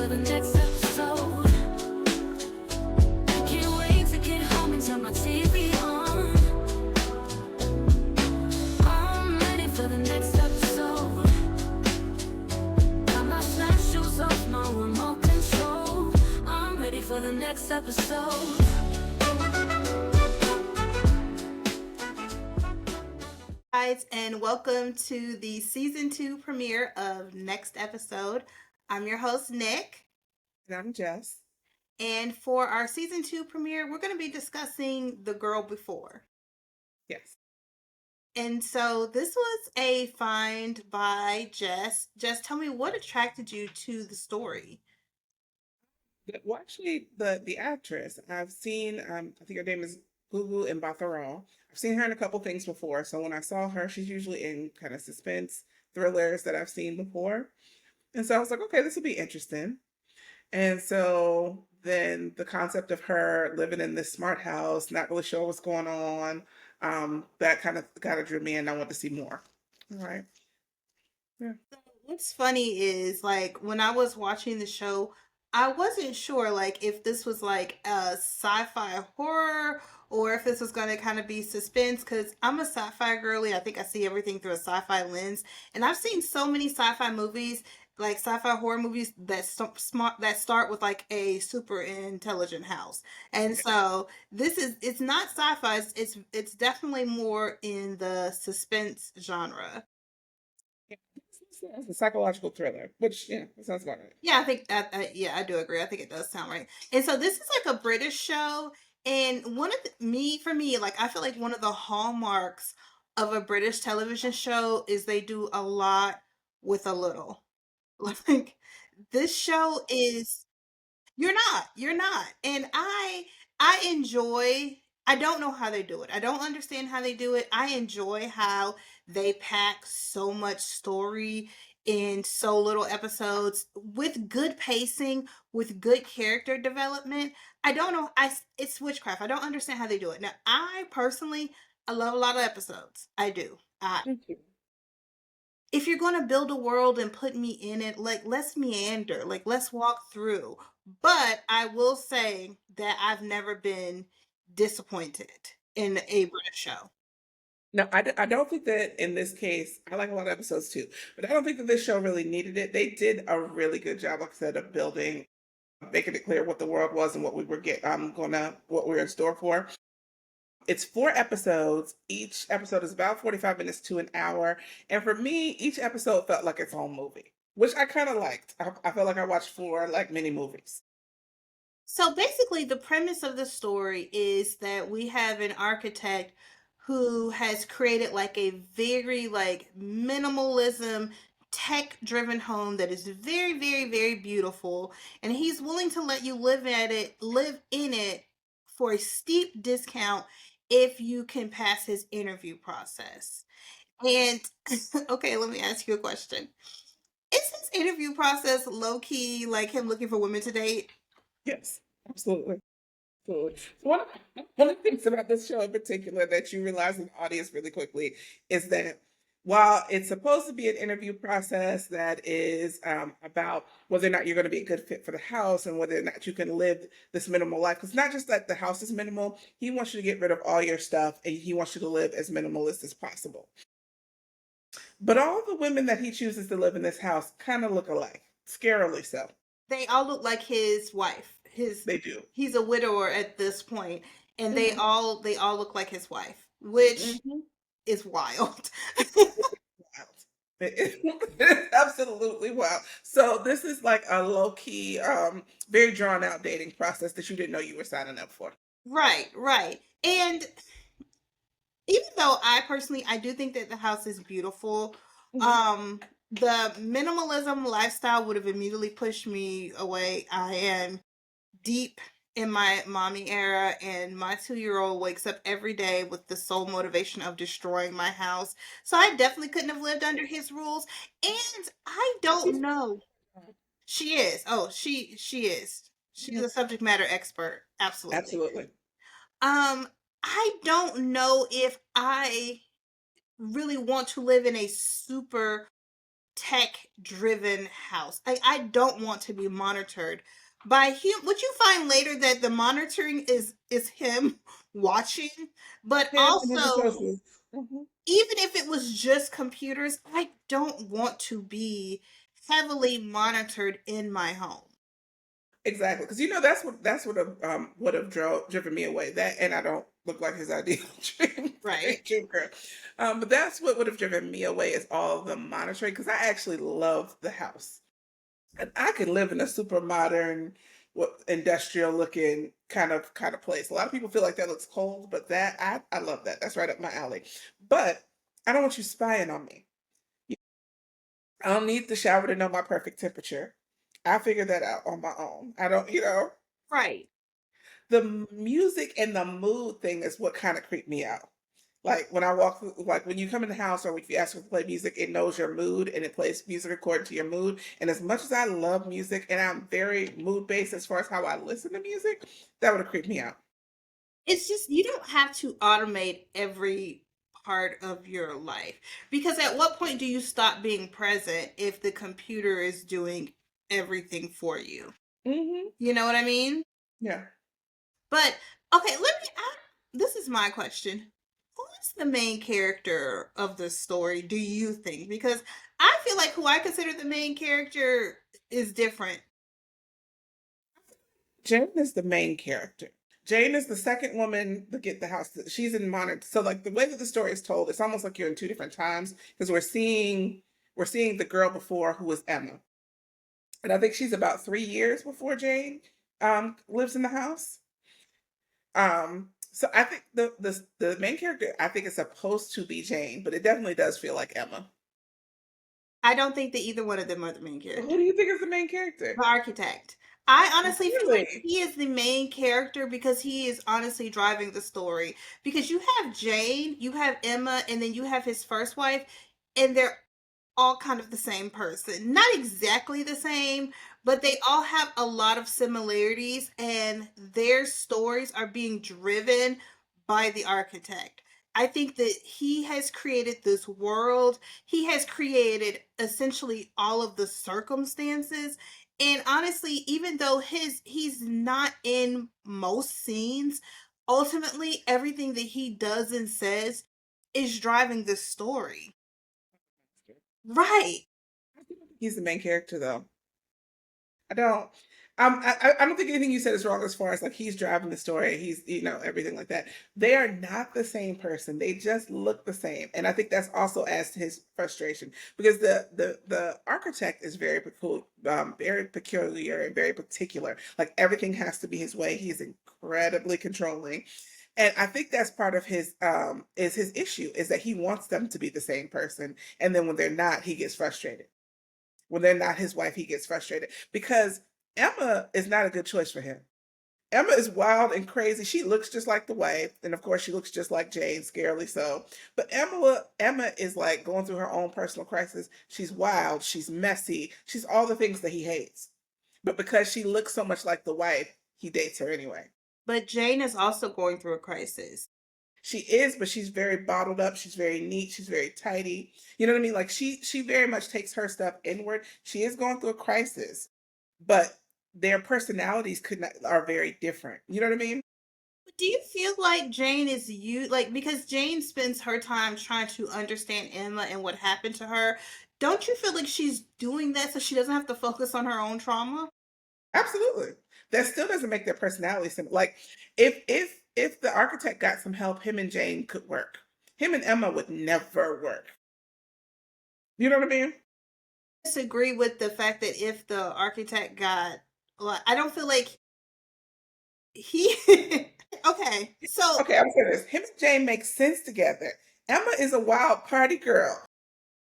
for the next episode. Can't wait to get home and turn my TV on. I'm ready for the next episode. Got my snap shoes off, no remote control. I'm ready for the next episode. Guys, and welcome to the season 2 premiere of Next Episode. I'm your host, Nick. And I'm Jess. And for our season 2 premiere, we're going to be discussing The Girl Before. Yes. And so this was a find by Jess. Jess, tell me, what attracted you to the story? Well, actually, the actress, I've seen, I think her name is Gugu Mbatha-Raw. I've seen her in a couple things before. So when I saw her, she's usually in kind of suspense thrillers that I've seen before. And so I was like, okay, this will be interesting. And so then the concept of her living in this smart house, not really sure what's going on, that kind of drew me in. I want to see more. All right. Yeah. What's funny is, like, when I was watching the show, I wasn't sure, like, if this was like a sci-fi horror or if this was going to kind of be suspense, because I'm a sci-fi girly. I think I see everything through a sci-fi lens, and I've seen so many sci-fi movies, like sci-fi horror movies that start with like a super intelligent house. And so it's not sci-fi, it's definitely more in the suspense genre. It's a psychological thriller, which, yeah, that sounds about right. Yeah, I think yeah, I do agree. I think it does sound right. And so this is like a British show, and for me, like, I feel like one of the hallmarks of a British television show is they do a lot with a little. Like, this show is you're not. And I enjoy, I don't know how they do it. I don't understand how they do it. I enjoy how they pack so much story in so little episodes with good pacing, with good character development. I don't know. It's witchcraft. I don't understand how they do it. Now, I personally, I love a lot of episodes. I do. Thank you. If you're going to build a world and put me in it, like, let's meander, like, let's walk through. But I will say that I've never been disappointed in a British show. No, I don't think that in this case, I like a lot of episodes too, but I don't think that this show really needed it. They did a really good job, like I said, of building, making it clear what the world was and what we were what we were in store for. It's 4 episodes. Each episode is about 45 minutes to an hour. And for me, each episode felt like its own movie, which I kind of liked. I felt like I watched 4 like mini movies. So basically, the premise of the story is that we have an architect who has created like a very like minimalism tech driven home that is very, very, very beautiful, and he's willing to let you live in it for a steep discount if you can pass his interview process. And okay, let me ask you a question. Is his interview process low key like him looking for women to date? Yes, absolutely. Absolutely. One of the things about this show in particular that you realize in the audience really quickly is that while it's supposed to be an interview process that is about whether or not you're going to be a good fit for the house and whether or not you can live this minimal life, because not just that the house is minimal, he wants you to get rid of all your stuff and he wants you to live as minimalist as possible. But all the women that he chooses to live in this house kind of look alike, scarily so. They all look like his wife. They do. He's a widower at this point, and they Mhm. all look like his wife, which Mhm. is wild. Wild. It's absolutely wild. So this is like a low key, very drawn out dating process that you didn't know you were signing up for. Right, right. And even though I do think that the house is beautiful, Mhm. the minimalism lifestyle would have immediately pushed me away. I am deep in my mommy era, and my 2-year-old wakes up every day with the sole motivation of destroying my house. So I definitely couldn't have lived under his rules. And I don't know. She is. Oh, she is. She's Mhm. a subject matter expert. Absolutely. Absolutely. I don't know if I really want to live in a super tech-driven house. I don't want to be monitored by him. Would you find later that the monitoring is him watching, but Him and his also associates. Mhm. even if it was just computers, I don't want to be heavily monitored in my home. Exactly, because that's what would have driven me away. That, and I don't look like his ideal Right. dream girl. But that's what would have driven me away, is all the monitoring. Because I actually love the house, and I could live in a super modern, what, industrial looking kind of place. A lot of people feel like that looks cold, but that I love that. That's right up my alley. But I don't want you spying on me. I don't need the shower to know my perfect temperature. I figure that out on my own. I don't, Right. the music and the mood thing is what kind of creeped me out. Like when I walk through, like when you come in the house or if you ask it to play music, it knows your mood and it plays music according to your mood. And as much as I love music and I'm very mood based as far as how I listen to music, that would have creeped me out. It's just you don't have to automate every part of your life, because at what point do you stop being present if the computer is doing everything for you? Hmm. You know what I mean? Yeah. But okay, this is my question. Who is the main character of the story, do you think? Because I feel like who I consider the main character is different. Jane is the main character. Jane is the second woman to get the house. She's in monitor. So like the way that the story is told, it's almost like you're in two different times, because we're seeing the girl before, who was Emma. And I think she's about 3 years before Jane lives in the house. So I think the main character, I think, is supposed to be Jane, but it definitely does feel like Emma. I don't think that either one of them are the main Who character. do you think is the main character? The architect. I honestly feel like Really? he is the main character because he is honestly driving the story. Because you have Jane, you have Emma, and then you have his first wife, and they're all kind of the same person. Not exactly the same, but they all have a lot of similarities, and their stories are being driven by the architect. I think that he has created this world. He has created essentially all of the circumstances. And honestly, even though he's not in most scenes, ultimately everything that he does and says is driving the story. Right. He's the main character, though. I don't. I don't think anything you said is wrong as far as like he's driving the story. He's, everything like that. They are not the same person. They just look the same, and I think that's also adds to his frustration, because the architect is very peculiar and very particular. Like everything has to be his way. He's incredibly controlling, and I think that's part of his issue, is that he wants them to be the same person, and then when they're not, he gets frustrated. When they're not his wife, he gets frustrated, because Emma is not a good choice for him. Emma is wild and crazy. She looks just like the wife, and of course, she looks just like Jane, scarily so. But Emma is like going through her own personal crisis. She's wild. She's messy. She's all the things that he hates. But because she looks so much like the wife, he dates her anyway. But Jane is also going through a crisis. She is, but she's very bottled up. She's very neat. She's very tidy. You know what I mean? Like she very much takes her stuff inward. She is going through a crisis, but their personalities are very different. You know what I mean? Do you feel like Jane is you like because Jane spends her time trying to understand Emma and what happened to her? Don't you feel like she's doing that so she doesn't have to focus on her own trauma? Absolutely. That still doesn't make their personality similar. Like if the architect got some help, him and Jane could work. Him and Emma would never work. You know what I mean? Disagree with the fact that if the architect got like I don't feel like he okay. So Okay, I'm saying this. Him and Jane make sense together. Emma is a wild party girl.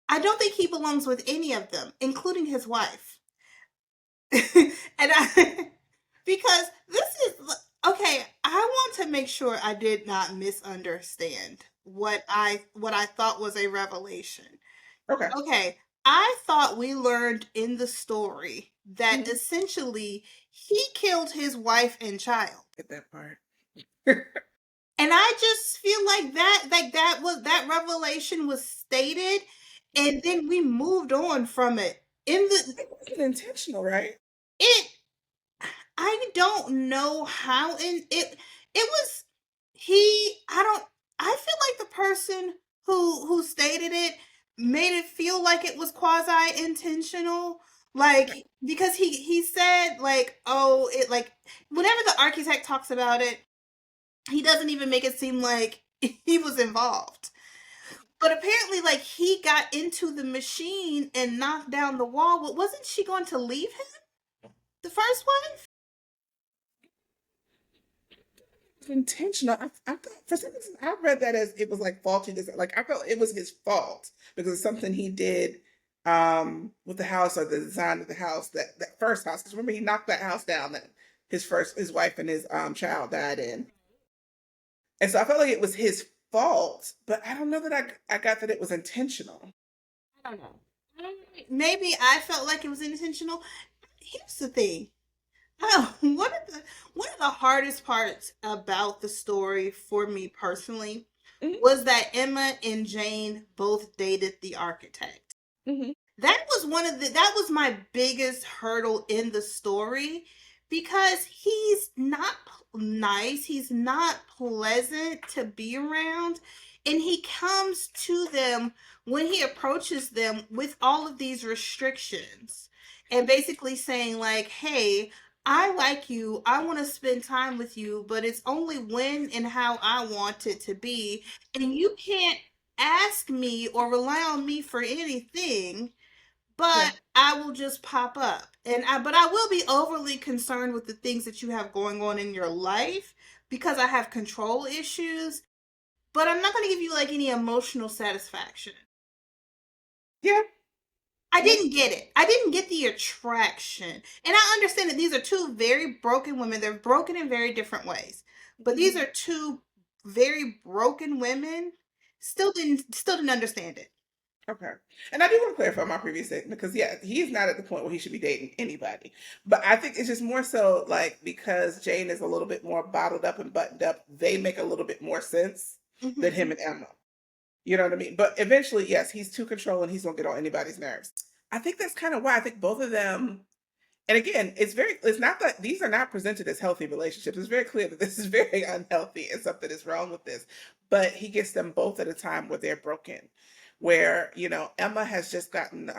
I don't think he belongs with any of them, including his wife. and I because this is okay, I want to make sure I did not misunderstand what I thought was a revelation. Okay. Okay, I thought we learned in the story that Mhm. essentially he killed his wife and child. Get that part. And I just feel like that was that revelation was stated and then we moved on from it. In the It wasn't intentional, right? it I don't know how in it was he I don't I feel like the person who stated it made it feel like it was quasi intentional, like because he said like, oh, it like whenever the architect talks about it, he doesn't even make it seem like he was involved. But apparently, like, he got into the machine and knocked down the wall. But wasn't she going to leave him, the first wife? Intentional. I thought for some reason I read that as it was like faulty design. Like I felt it was his fault because it's something he did with the house or the design of the house, that first house. Because remember he knocked that house down that his wife and his child died in. And so I felt like it was his fault, but I don't know that I got that it was intentional. I don't know. Maybe I felt like it was intentional. Here's the thing. Oh, one of the hardest parts about the story for me personally Hmm. was that Emma and Jane both dated the architect. Hmm. That was that was my biggest hurdle in the story because he's not nice, he's not pleasant to be around, and he comes to them when he approaches them with all of these restrictions and basically saying like, hey, I like you, I want to spend time with you, but it's only when and how I want it to be, and you can't ask me or rely on me for anything, Yeah. but I will just pop up. But I will be overly concerned with the things that you have going on in your life because I have control issues, but I'm not going to give you like any emotional satisfaction. Yeah. I Yeah. didn't get it. I didn't get the attraction. And I understand that these are two very broken women. They're broken in very different ways. But these Mhm. are two very broken women. Still didn't understand it. Okay. And I do want to clarify my previous statement because yeah, he's not at the point where he should be dating anybody. But I think it's just more so like because Jane is a little bit more bottled up and buttoned up, they make a little bit more sense than Mhm. him and Emma. You know what I mean? But eventually, yes, he's too controlling. He's gonna get on anybody's nerves. I think that's kind of why I think both of them. And again, it's not that these are not presented as healthy relationships. It's very clear that this is very unhealthy and something is wrong with this. But he gets them both at a time where they're broken. Where, Emma has just gotten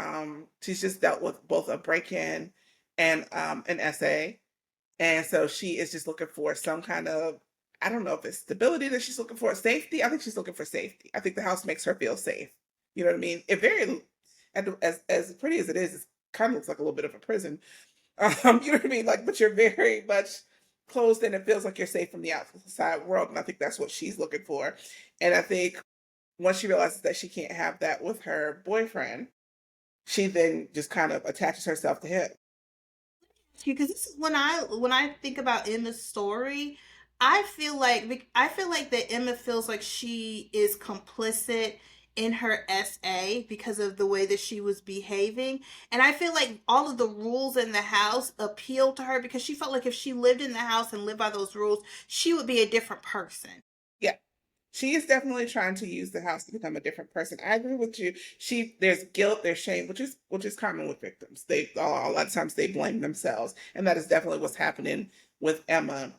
she's just dealt with both a break-in and an essay. And so she is just looking for some kind of, I don't know if it's stability that she's looking for, safety. I think she's looking for safety. I think the house makes her feel safe. You know what I mean? It very, as pretty as it is, it kind of looks like a little bit of a prison. You know what I mean? Like, but you're very much closed in. It feels like you're safe from the outside world. And I think that's what she's looking for. And I think once she realizes that she can't have that with her boyfriend, she then just kind of attaches herself to him. Because this is when I think about Emma's story, I feel like that Emma feels like she is complicit in her SA because of the way that she was behaving. And I feel like all of the rules in the house appeal to her because she felt like if she lived in the house and lived by those rules, she would be a different person. Yeah. She is definitely trying to use the house to become a different person. I agree with you. There's guilt, there's shame, which is common with victims. They a lot of times they blame themselves, and that is definitely what's happening with Emma.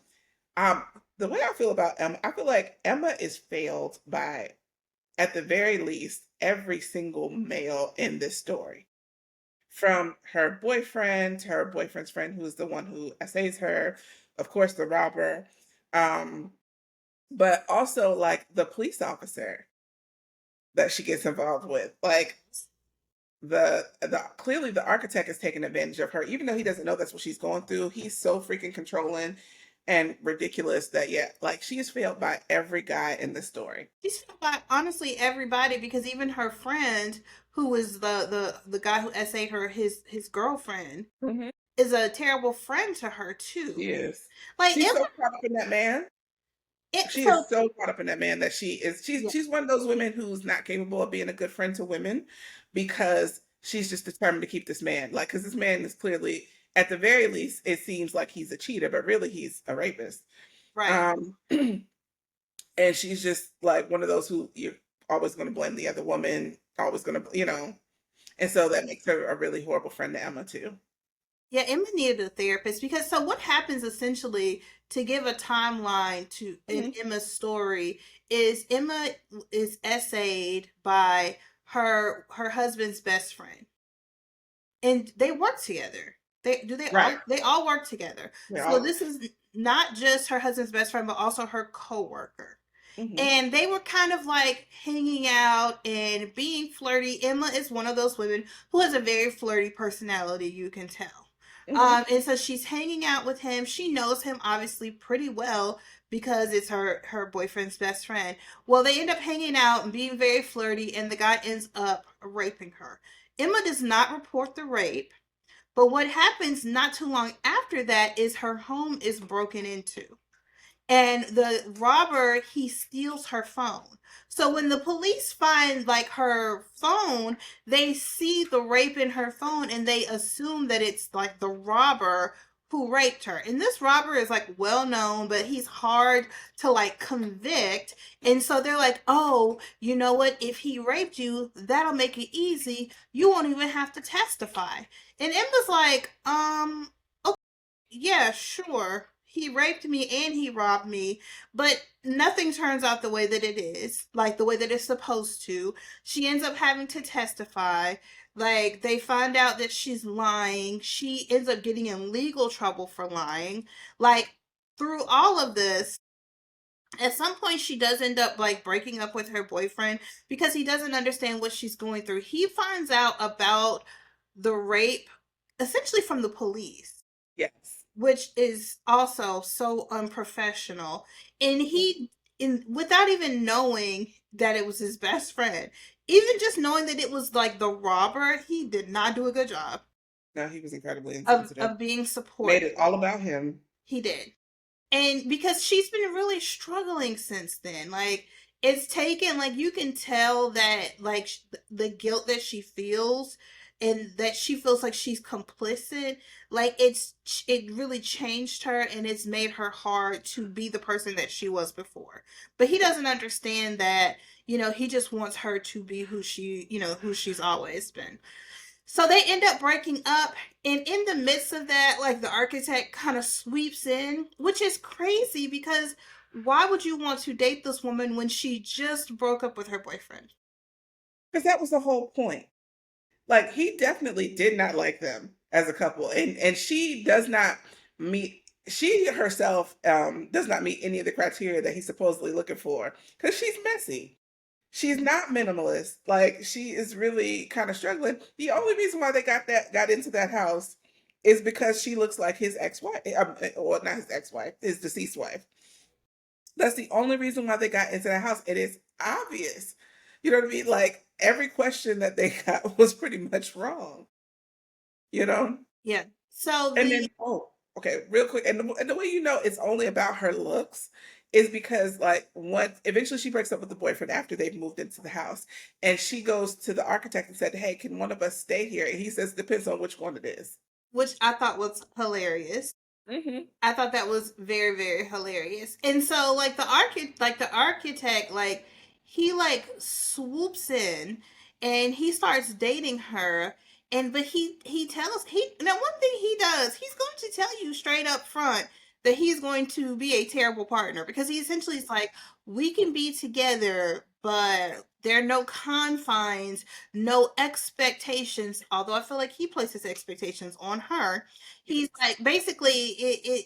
Um, the way I feel about Emma, I feel like Emma is failed by, at the very least, every single male in this story. From her boyfriend to her boyfriend's friend, who's the one who essays her, of course, the robber. Um, but also like the police officer that she gets involved with. Like the clearly the architect is taking advantage of her, even though he doesn't know that's what she's going through. He's so freaking controlling and ridiculous that yeah, like she is failed by every guy in the story. She's felt by honestly everybody because even her friend, who was the guy who essayed her, his girlfriend, Hmm. is a terrible friend to her too. She is. Like She's it, so caught up in that man. She so is so caught up in that man that yeah, she's one of those women who's not capable of being a good friend to women because she's just determined to keep this man. Like, because this man is clearly, at the very least, it seems like he's a cheater, but really he's a rapist. right. Um, and she's just like one of those who you always going to blame the other woman, always going to, and so that makes her a really horrible friend to Emma too. Yeah, Emma needed a therapist because so what happens essentially to give a timeline to in Hmm. Emma's story is Emma is essayed by her husband's best friend. And they work together. Right. They all work together. They So all. this is not just her husband's best friend but also her coworker. Hmm. And they were kind of like hanging out and being flirty. Emma is one of those women who has a very flirty personality, you can tell. Hmm. And so she's hanging out with him. She knows him obviously pretty well because it's her boyfriend's best friend. Well, they end up hanging out and being very flirty, and the guy ends up raping her. Emma does not report the rape, but what happens not too long after that is her home is broken into, and the robber, he steals her phone. So when the police find like her phone, they see the rape in her phone and they assume that it's like the robber who raped her. And this robber is like well known, but he's hard to like convict. And so they're like, oh, you know what, if he raped you, that'll make it easy, you won't even have to testify. And Emma's like, yeah, sure. He raped me and he robbed me, but nothing turns out the way that it is, like the way that it's supposed to. She ends up having to testify. Like, they find out that she's lying. She ends up getting in legal trouble for lying. Like, through all of this, at some point she does end up like breaking up with her boyfriend because he doesn't understand what she's going through. He finds out about the rape essentially from the police, Yes. which is also so unprofessional. And he, in without even knowing that it was his best friend, even just knowing that it was like the robber, he did not do a good job No, he was incredibly of insensitive. being Made supportive. it all about him. He did. And because she's been really struggling since then, like it's taken, like you can tell that like the guilt that she feels and that she feels like she's complicit, like it really changed her and it's made her hard to be the person that she was before. But he doesn't understand that, he just wants her to be who who she's always been. So they end up breaking up, and in the midst of that, like the architect kind of sweeps in, which is crazy because why would you want to date this woman when she just broke up with her boyfriend? Because that was the whole point. Like he definitely did not like them as a couple, and she does not meet. She herself does not meet any of the criteria that he's supposedly looking for because she's messy. She's not minimalist. Like she is really kind of struggling. The only reason why they got into that house is because she looks like his ex-wife, or not his ex-wife, his deceased wife. That's the only reason why they got into that house. It is obvious. You know what I mean? Like every question that they got was pretty much wrong. You know? Yeah. So And the then, oh, okay, real quick. And the way you know it's only about her looks is because, like, what eventually she breaks up with the boyfriend after they've moved into the house. And she goes to the architect and said, hey, can one of us stay here? And he says, depends on which one it is. which I thought was hilarious. Mm-hmm. I thought that was very, very hilarious. And so like the architect, like he like swoops in and he starts dating her. And but he tells he now one thing he does, he's going to tell you straight up front that he's going to be a terrible partner because he essentially is like, we can be together, but there are no confines, no expectations. Although I feel like he places expectations on her, he's like basically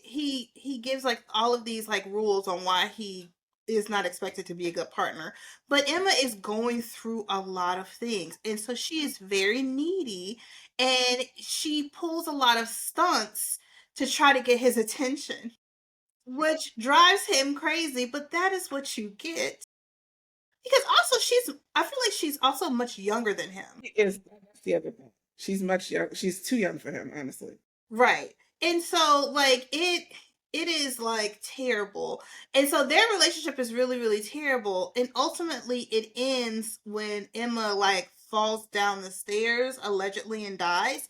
he gives like all of these like rules on why he is not expected to be a good partner. But Emma is going through a lot of things, and so she is very needy, and she pulls a lot of stunts to try to get his attention, which drives him crazy. But that is what you get because also I feel like she's also much younger than him. She is, that's the other thing. She's much young. She's too young for him, honestly. Right. And so like it is like terrible. And so their relationship is really, really terrible. And ultimately it ends when Emma like falls down the stairs allegedly and dies.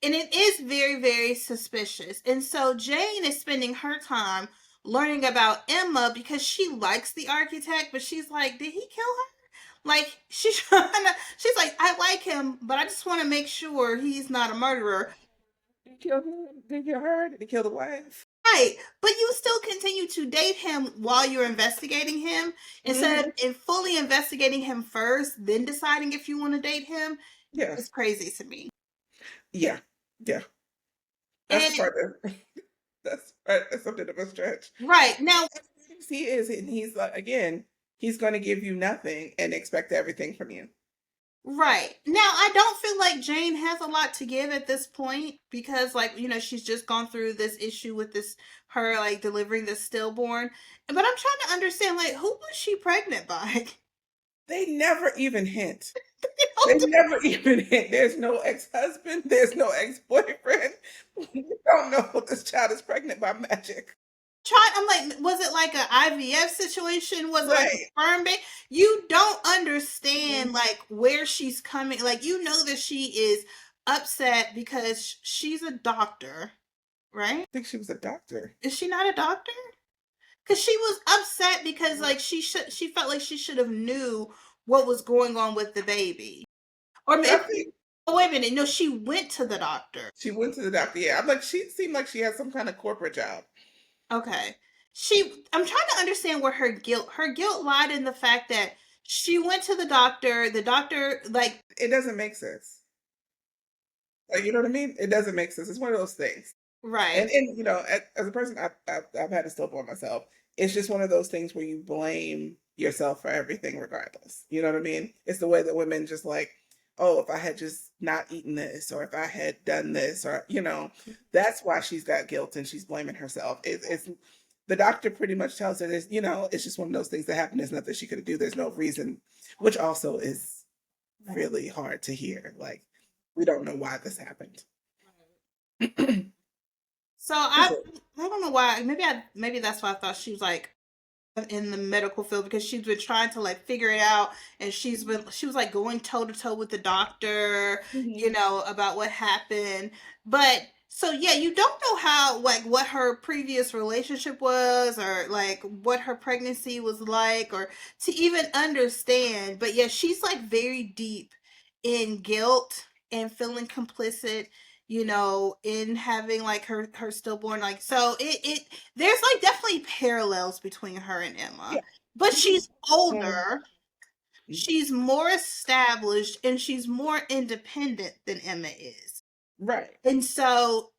And it is very, very suspicious. And so Jane is spending her time learning about Emma because she likes the architect, but she's like, did he kill her? Like she's trying to, she's like, I like him, but I just want to make sure he's not a murderer. Did he kill him? Did he kill her? Did he kill the wife? Right. But you still continue to date him while you're investigating him instead of in fully investigating him first, then deciding if you want to date him. Yeah. It's crazy to me. Yeah. Yeah. That's And part of that's part that's something of a stretch. right now, He is, and he's like, again, he's going to give you nothing and expect everything from you. right now, I don't feel like Jane has a lot to give at this point because, like, she's just gone through this issue with this her like delivering this stillborn. But I'm trying to understand, like, who was she pregnant by? They never even hint. You They know, never even hint. There's no ex-husband. There's no ex-boyfriend. You don't know this child is pregnant by magic. I'm like, was it like an IVF situation? Was it like a Right. sperm bank? You don't understand Mhm. like where she's coming. Like, that she is upset because she's a doctor, right? I think she was a doctor. Is she not a doctor? Because she was upset because like she felt like she should have knew what was going on with the baby. Or I maybe, think oh, wait a minute, no, she went to the doctor. she went to the doctor. Yeah, I'm like, she seemed like she had some kind of corporate job. Okay. I'm trying to understand where her guilt lied in the fact that she went to the doctor, like, It doesn't make sense. Like, you know what I mean? It doesn't make sense. It's one of those things. right. And as a person, I've had a stillborn myself. It's just one of those things where you blame yourself for everything, regardless. You know what I mean? It's the way that women just like, oh, if I had just not eaten this, or if I had done this, or that's why she's got guilt and she's blaming herself. It's the doctor pretty much tells her this. It's just one of those things that happened. There's nothing she could do. There's no reason, which also is really hard to hear. Like, we don't know why this happened. So I don't know why. Maybe that's why I thought she was like in the medical field because she's been trying to like figure it out, and she was like going toe to toe with the doctor, Mhm. about what happened. But so yeah, you don't know how, like, what her previous relationship was, or like what her pregnancy was like, or to even understand. But yeah, she's like very deep in guilt and feeling complicit, in having like her stillborn. Like, so it there's like definitely parallels between her and Emma, Yeah. but Mhm. she's Mhm. older, she's more established, and she's more independent than Emma is. Right. And so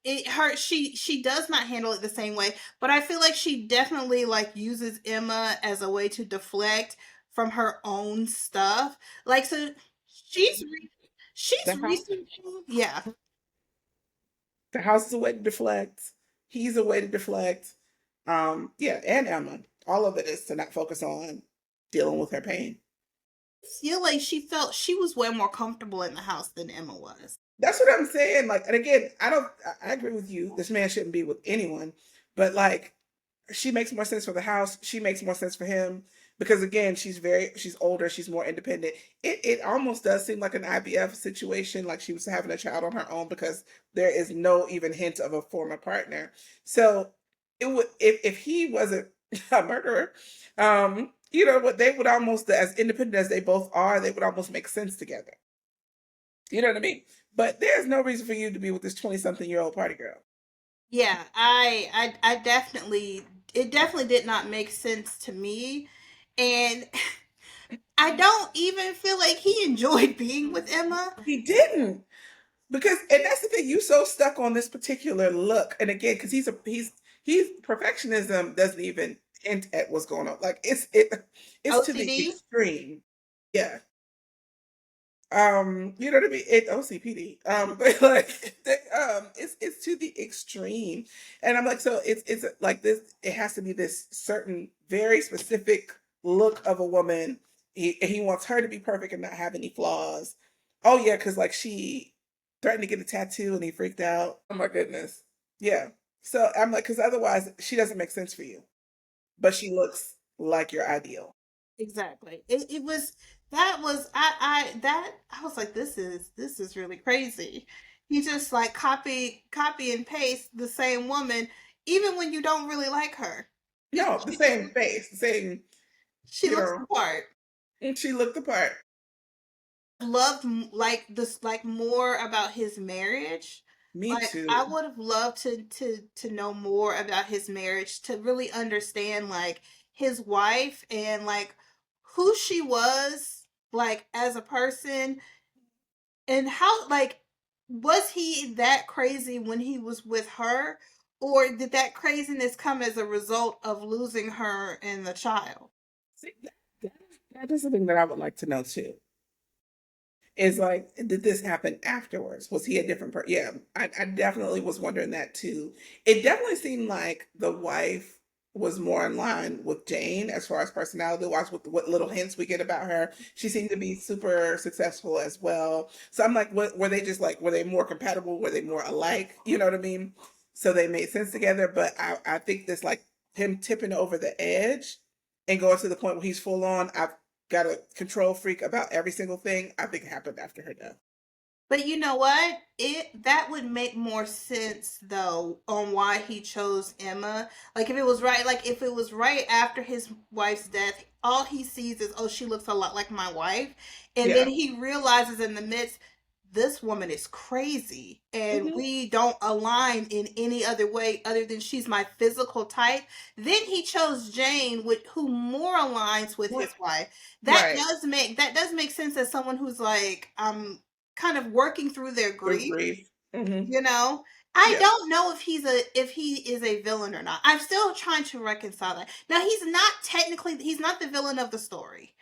she does not handle it the same way, but I feel like she definitely like uses Emma as a way to deflect from her own stuff. Like, so she's re- she's The house, researching, yeah, the house is a way to deflect. He's a way to deflect. Yeah, and Emma. All of it is to not focus on dealing with her pain. feel like she felt she was way more comfortable in the house than Emma was. That's what I'm saying. Like, and again, I agree with you. This man shouldn't be with anyone, but like, she makes more sense for the house. She makes more sense for him because again, she's older, she's more independent. It almost does seem like an IVF situation, like she was having a child on her own because there is no even hint of a former partner. So it would, if he wasn't a murderer, what they would almost, as independent as they both are, they would almost make sense together. You know what I mean? But there's no reason for you to be with this 20-something-year-old party girl. Yeah, I definitely, it definitely did not make sense to me, and I don't even feel like he enjoyed being with Emma. He didn't. Because and that's the thing, you so stuck on this particular look. And again, because he's perfectionism doesn't even hint at what's going on. Like it's to the OCD. extreme. Yeah. You know what I mean? It OCPD. But like it's to the extreme. And I'm like, so it's like this, it has to be this certain very specific look of a woman. He wants her to be perfect and not have any flaws. Oh yeah, because like she threatened to get a tattoo and he freaked out. Oh my goodness. Yeah. So I'm like, because otherwise she doesn't make sense for you. But she looks like your ideal. Exactly. It was that was I was like, this is really crazy. He just like copy and paste the same woman even when you don't really like her. No, the same face, the same, She you looks know. the part. And she looked the part. Loved like this like more about his marriage. Me Like I too. would have loved to know more about his marriage, to really understand like his wife and like who she was like as a person, and how like was he that crazy when he was with her, or did that craziness come as a result of losing her and the child? See, that is something that I would like to know too. Is like, did this happen afterwards? Was he a different person? Yeah, I definitely was wondering that too. It definitely seemed like the wife was more in line with Jane as far as personality wise, with what little hints we get about her. She seemed to be super successful as well. So I'm like, what were they just like, were they more compatible? Were they more alike? You know what I mean? So they made sense together. But I think this like him tipping over the edge and going to the point where he's full on, I've got a control freak about every single thing, I think it happened after her death. But you know what? It that would make more sense though on why he chose Emma. Like if it was right, like if it was right after his wife's death, all he sees is, oh, she looks a lot like my wife, and then Yeah. he realizes in the midst, this woman is crazy and Hmm. we don't align in any other way other than she's my physical type. Then he chose Jane, with who more aligns with his wife. Right. That does make sense as someone who's like kind of working through their Through grief, grief. Hmm. you know. I Yeah. don't know if he is a villain or not. I'm still trying to reconcile that. Now he's not the villain of the story.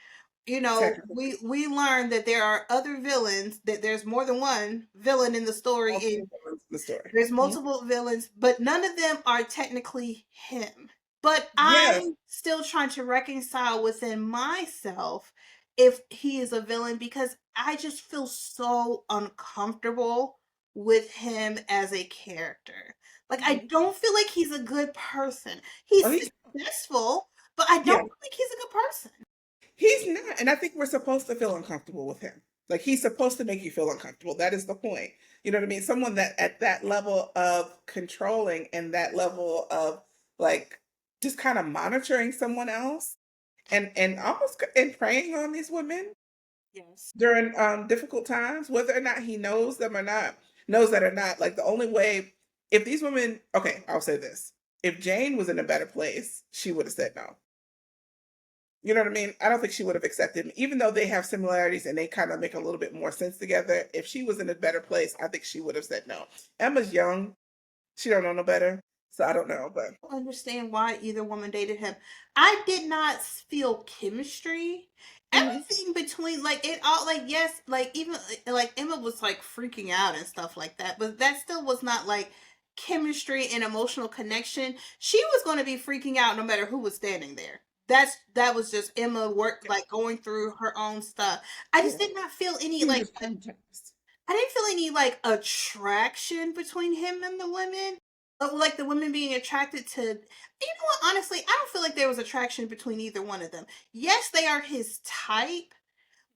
You know, Technically. we learned that there are other villains, that there's more than one villain in the story, and Multiple villains in the story. there's Mhm. multiple villains, but none of them are technically him. But Yes. I'm still trying to reconcile within myself if he is a villain, because I just feel so uncomfortable with him as a character. Like I Mhm. don't feel like he's a good person. Oh, He's he's successful, but I don't yeah, feel like he's a good person. he's not, and I think we're supposed to feel uncomfortable with him. Like he's supposed to make you feel uncomfortable. That is the point. You know what I mean? Someone that at that level of controlling and that level of like just kind of monitoring someone else and almost and preying on these women Yes. during difficult times, whether or not he knows them or not, knows that or not. Like the only way, if these women, okay, I'll say this: if Jane was in a better place, she would have said no. You know what I mean? I don't think she would have accepted him, even though they have similarities and they kind of make a little bit more sense together. If she was in a better place, I think she would have said no. Emma's young; she don't know no better, so I don't know. But Understand why either woman dated him. I did not feel chemistry. mhm. Everything between like it all, like yes, like even like Emma was like freaking out and stuff like that, but that still was not like chemistry and emotional connection. She was going to be freaking out no matter who was standing there. That was just Emma work Yeah, like going through her own stuff. I just yeah, did not feel any she was like just traumatized. I didn't feel any like attraction between him and the women. Like the women being attracted to, you know what, honestly, I don't feel like there was attraction between either one of them. Yes, they are his type,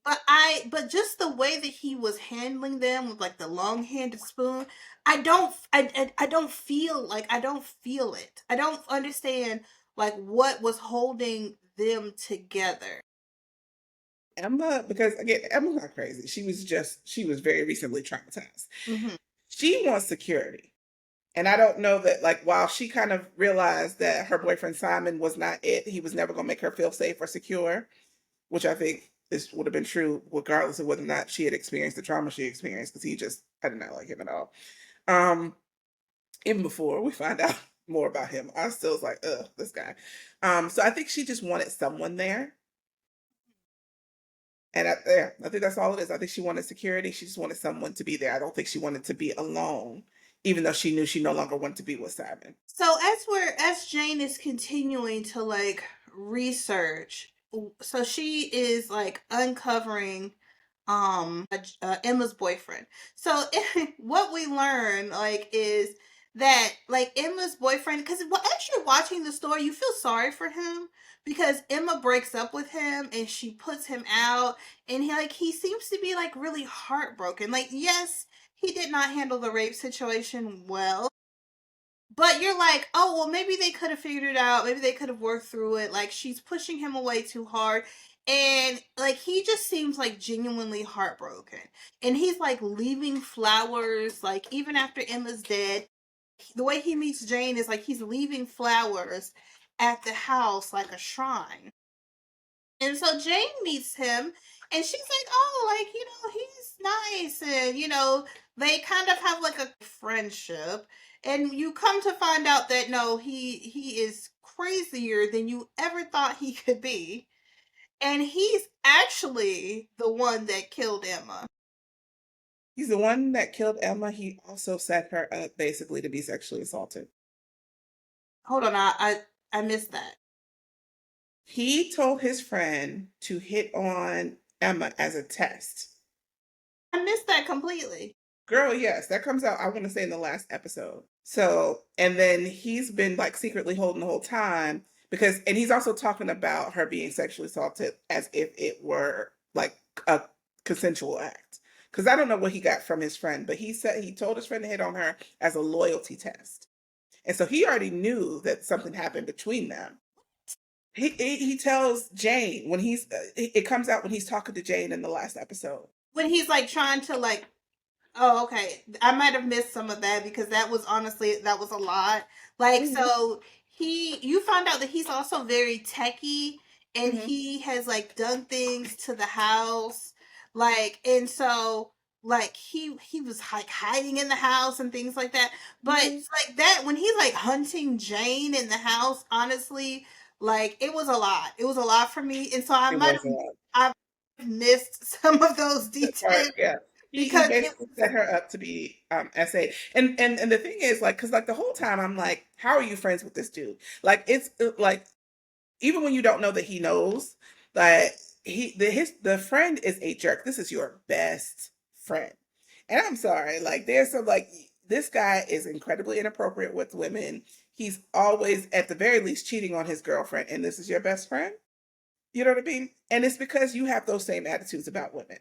but just the way that he was handling them with like the long-handed spoon, I don't feel like I don't feel it. I don't understand like what was holding them together. Emma, because again, Emma's not crazy. She was very recently traumatized. Mhm. She wants security. And I don't know that, like, while she kind of realized that her boyfriend Simon was not it, he was never going to make her feel safe or secure, which I think this would have been true regardless of whether or not she had experienced the trauma she experienced, because I did not like him at all. Um, Even before we find out more about him, I still was like, ugh, this guy. So I think she just wanted someone there. And yeah, I think that's all it is. I think she wanted security. She just wanted someone to be there. I don't think she wanted to be alone, even though she knew she no longer wanted to be with Simon. So as Jane is continuing to like research, so she is like uncovering Emma's boyfriend. So what we learn like is that like Emma's boyfriend, because as you're watching the story, you feel sorry for him because Emma breaks up with him and she puts him out, and he seems to be like really heartbroken. Like yes, he did not handle the rape situation well, but you're like, oh, well, maybe they could have figured it out. Maybe they could have worked through it. Like, she's pushing him away too hard. And like he just seems like genuinely heartbroken. And he's like leaving flowers, like even after Emma's dead. The way he meets Jane is like he's leaving flowers at the house like a shrine. And so Jane meets him and she's like, oh, like, he's nice. And, they kind of have like a friendship. And you come to find out that no, he is crazier than you ever thought he could be. And he's actually the one that killed Emma. He's the one that killed Emma. He also set her up basically to be sexually assaulted. Hold on, I missed that. He told his friend to hit on Emma as a test. I missed that completely. Girl, yes, that comes out, I want to say, in the last episode. So, and then he's been like secretly holding the whole time and he's also talking about her being sexually assaulted as if it were like a consensual act. Because I don't know what he got from his friend, but he said he told his friend to hit on her as a loyalty test. And so he already knew that something happened between them. He tells Jane when it comes out when he's talking to Jane in the last episode. When he's like trying to like, oh, okay. I might have missed some of that because that was a lot. Like, so you found out that he's also very techy and he has like done things to the house. Like, and so like he was like hiding in the house and things like that. But like that, when he's like hunting Jane in the house, honestly, like it was a lot. It was a lot for me. And so I've missed some of those details. Yeah. He basically set her up to be SA. And the thing is, like, because like the whole time I'm like, how are you friends with this dude? Like, it's like, even when you don't know that he knows, like the friend is a jerk. This is your best friend. And I'm sorry, like there's some like this guy is incredibly inappropriate with women. He's always at the very least cheating on his girlfriend, and this is your best friend. You know what I mean? And it's because you have those same attitudes about women.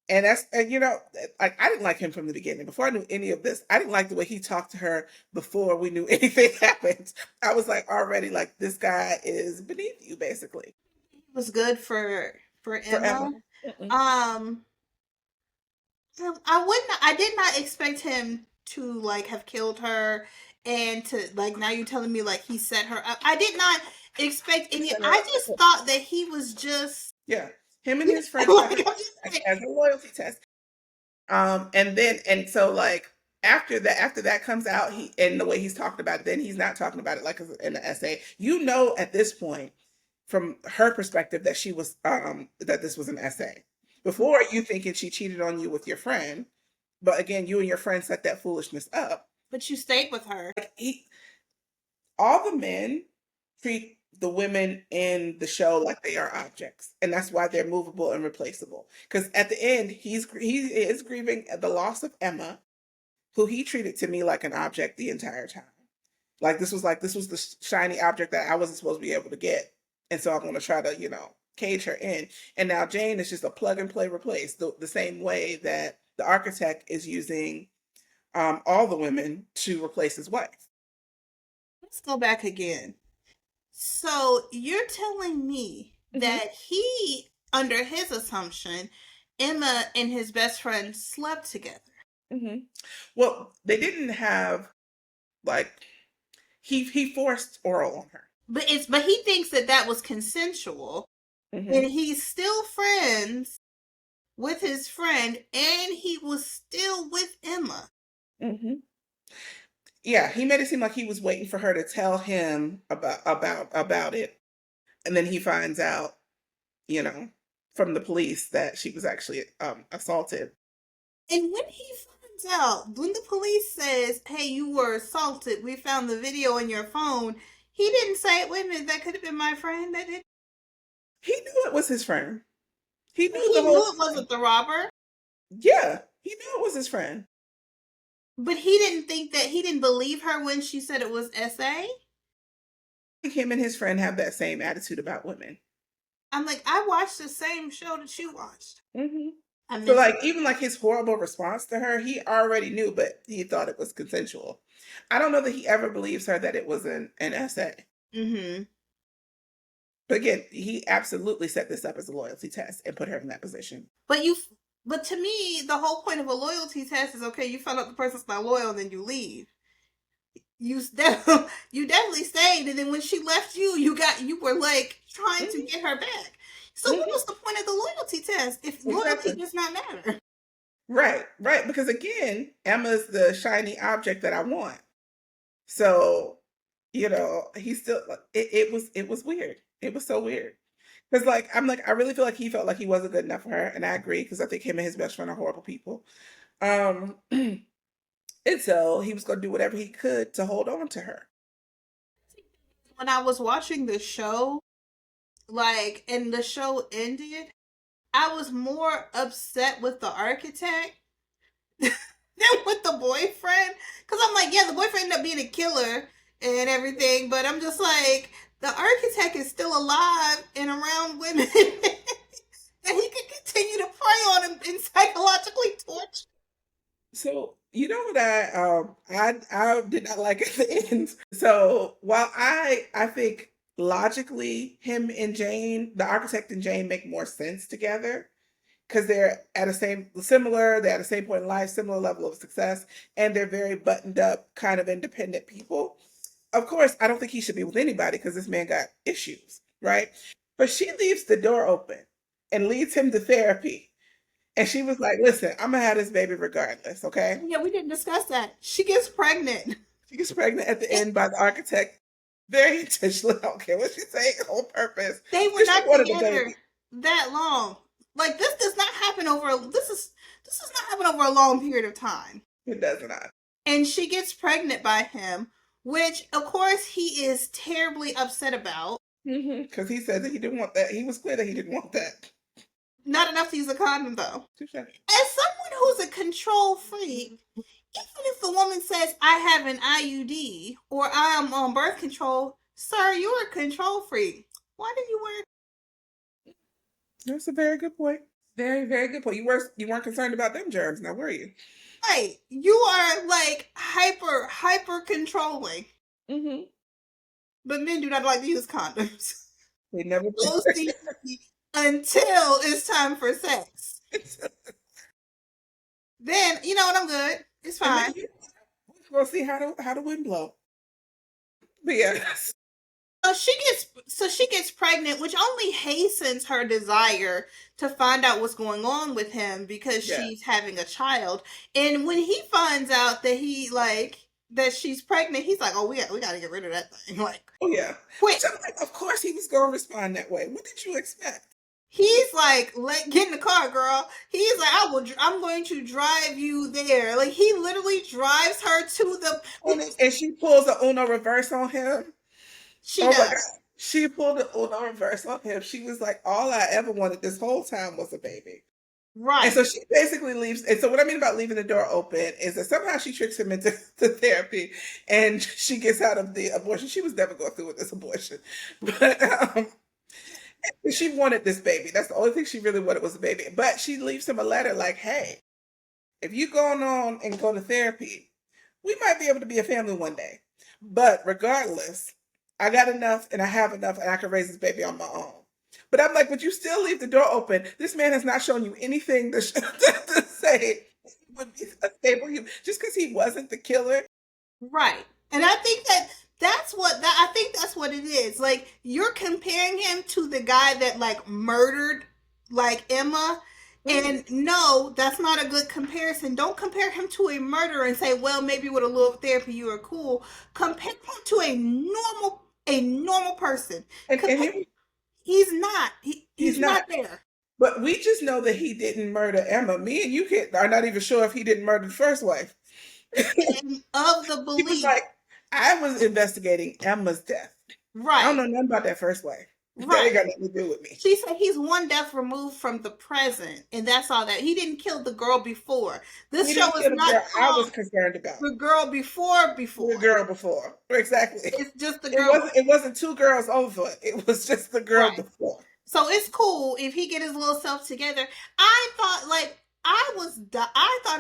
And like I didn't like him from the beginning. Before I knew any of this, I didn't like the way he talked to her before we knew anything happened. I was like already like, this guy is beneath you, basically. It was good for Emma. I did not expect him to like have killed her and to like now you're telling me like he set her up. I did not expect any. I just thought that he was just him and his friend as a loyalty test. And so like after that comes out, and the way he's talking about it, then he's not talking about it like in the essay. At this point, from her perspective, that she was that this was an essay. Before, you thinking she cheated on you with your friend, but again, you and your friend set that foolishness up. But you stayed with her. All the men treat the women in the show like they are objects, and that's why they're movable and replaceable. Because at the end, he is grieving the loss of Emma, who he treated to me like an object the entire time. Like this was the shiny object that I wasn't supposed to be able to get, and so I'm going to try to cage her in. And now Jane is just a plug and play replace, the same way that the architect is using all the women to replace his wife. Let's go back again. So you're telling me that he, under his assumption, Emma and his best friend slept together. Well, they didn't have like he forced oral on her. But he thinks that was consensual. And he's still friends with his friend, and he was still with Emma. Yeah, he made it seem like he was waiting for her to tell him about it, and then he finds out, from the police that she was actually assaulted. And when he finds out, when the police says, "Hey, you were assaulted. We found the video on your phone," he didn't say, "Wait a minute, that could have been my friend." That did. He knew it was his friend. He knew it wasn't the robber. Yeah, he knew it was his friend. But he didn't believe her when she said it was SA? I think him and his friend have that same attitude about women. I'm like, I watched the same show that you watched. So like, even like his horrible response to her, he already knew, but he thought it was consensual. I don't know that he ever believes her that it was an SA. But again, he absolutely set this up as a loyalty test and put her in that position. But to me, the whole point of a loyalty test is okay. You find out the person's not loyal, and then you leave. You definitely stayed, and then when she left you, you were like trying to get her back. So what was the point of the loyalty test if loyalty does not matter? Right, right. Because again, Emma's the shiny object that I want. So, he still it was weird. It was so weird. Because I really feel like he felt like he wasn't good enough for her, and I agree because I think him and his best friend are horrible people. Um, and so he was going to do whatever he could to hold on to her. When I was watching the show, and the show ended, I was more upset with the architect than with the boyfriend. Because I'm like, yeah, the boyfriend ended up being a killer and everything, but I'm just like, the architect is still alive and around women. And he could continue to prey on him and psychologically torture. So you know what I did not like at the end. So while I think logically him and Jane, the architect and Jane, make more sense together because they're at they're at the same point in life, similar level of success, and they're very buttoned up, kind of independent people. Of course, I don't think he should be with anybody because this man got issues, right? But she leaves the door open and leads him to therapy. And she was like, listen, I'm gonna have this baby regardless, okay? Yeah, we didn't discuss that. She gets pregnant. She gets pregnant at the end by the architect. Very intentionally. I don't care what she say, on purpose. They were not together that long. Like this does not happen this does not happen over a long period of time. It does not. And she gets pregnant by him, which of course he is terribly upset about. Because he said that he didn't want that. He was clear that he didn't want that. Not enough to use a condom, though. Touché. As someone who's a control freak, even if the woman says, I have an IUD or I am on birth control, sir, you're a control freak. Why did you wear? That's a very good point. Very, very good point. You weren't concerned about them germs, now were you? Right. You are like hyper controlling. But men do not like to use condoms. They never until it's time for sex. Then you know what, I'm good. It's fine. We'll see how the wind blow. But yes. So she gets pregnant, which only hastens her desire to find out what's going on with him because she's having a child. And when he finds out that that she's pregnant, he's like, "Oh, we got to get rid of that thing." Like, oh yeah, quick. Of course, he was going to respond that way. What did you expect? He's like, get in the car, girl. He's like, I'm going to drive you there. Like, he literally drives her to the... And she pulls the Uno reverse on him. She does. She pulled the Uno reverse on him. She was like, all I ever wanted this whole time was a baby. Right. And so she basically leaves. And so what I mean about leaving the door open is that somehow she tricks him into therapy and she gets out of the abortion. She was never going through with this abortion. But she wanted this baby. That's the only thing she really wanted was a baby. But she leaves him a letter like, hey, if you going on and go to therapy, we might be able to be a family one day. But regardless, I got enough and I have enough and I can raise this baby on my own. But I'm like, but you still leave the door open. This man has not shown you anything to say he would be a stable human just because he wasn't the killer. Right. And I think that's what it is. Like, you're comparing him to the guy that like murdered like Emma. And no, that's not a good comparison. Don't compare him to a murderer and say, well, maybe with a little therapy you are cool. Compare him to a normal person. And he's not. He's not there. But we just know that he didn't murder Emma. Me and you are not even sure if he didn't murder the first wife. Of the belief. He was like, I was investigating Emma's death. Right. I don't know nothing about that first wife. Right. That ain't got nothing to do with me. She said he's one death removed from the present, and that's all that. He didn't kill the girl before. This show is not I was concerned about the girl before. The girl before. Exactly. It's just the girl. It wasn't two girls over. It was just the girl before. So it's cool if he get his little self together. I thought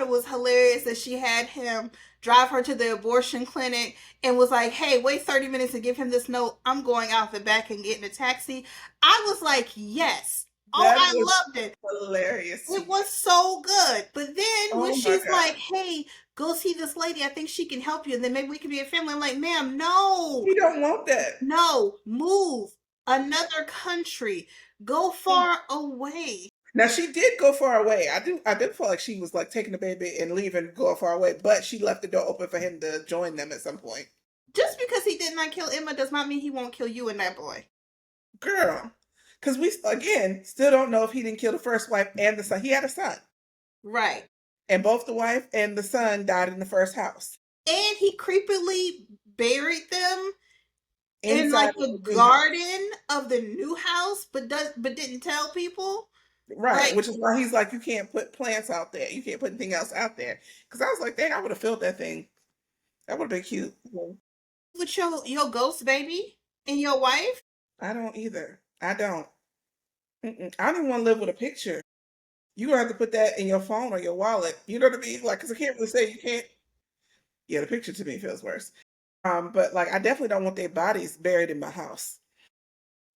it was hilarious that she had him drive her to the abortion clinic and was like, hey, wait 30 minutes and give him this note. I'm going out the back and getting a taxi. I was like, yes. Oh, That I was loved it. hilarious to It me. was so good. But then when Oh my she's like, God. hey, go see this lady. I think she can help you. And then maybe we can be a family. I'm like, ma'am, no, You don't want that. no, move another country. Go far away. Now she did go far away. I did feel like she was like taking the baby and leaving, go far away, but she left the door open for him to join them at some point. Just because he did not kill Emma does not mean he won't kill you and that boy. Girl. Because we again still don't know if he didn't kill the first wife and the son. He had a son. Right. And both the wife and the son died in the first house. And he creepily buried them in Inside like of the the new house. garden of the new house, but didn't tell people. Right. Like, Which is why he's like, you can't put plants out there. You can't put anything else out there. Because I was like, dang, I would have filled that thing. That would have been cute. with your ghost baby and your wife. I don't either. I don't. I don't even want to live with a picture. You're gonna have to put that in your phone or your wallet. You know what I mean? Like, because I can't really say you can't. Yeah, the picture to me feels worse. But like, I definitely don't want their bodies buried in my house.